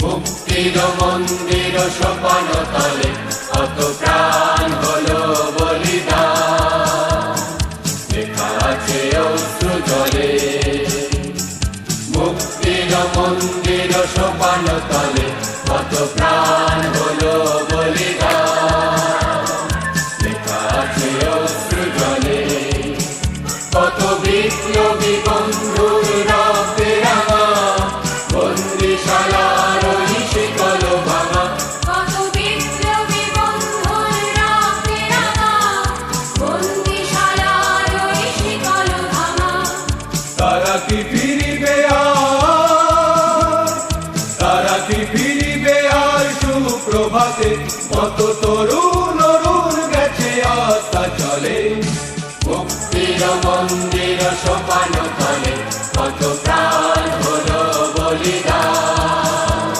মুক্তির মন্দির সোপান তলে কত প্রাণ হলো বলিদান, লেখা আছে অশ্রু জলে। মুক্তির মন্দির সোপান তলে কত প্রাণ হলো বলিদান, লেখা আছে অশ্রু জলে। কত বিপ্লবী বন্ধুর রক্তে রাঙা বন্দিশালার ওই শিকল ভাঙা, কত বিপ্লবী বন্ধুর রক্তে রাঙা বন্দিশালার ওই শিকল ভাঙা। তারা কি ফিরিবে আর, তারা কি ফিরিবে আর সুপ্রভাতে, কত তরুণ অরুণ গেছে আস্থা চলে। মুক্তির মন্দির সোপান তলে কত প্রাণ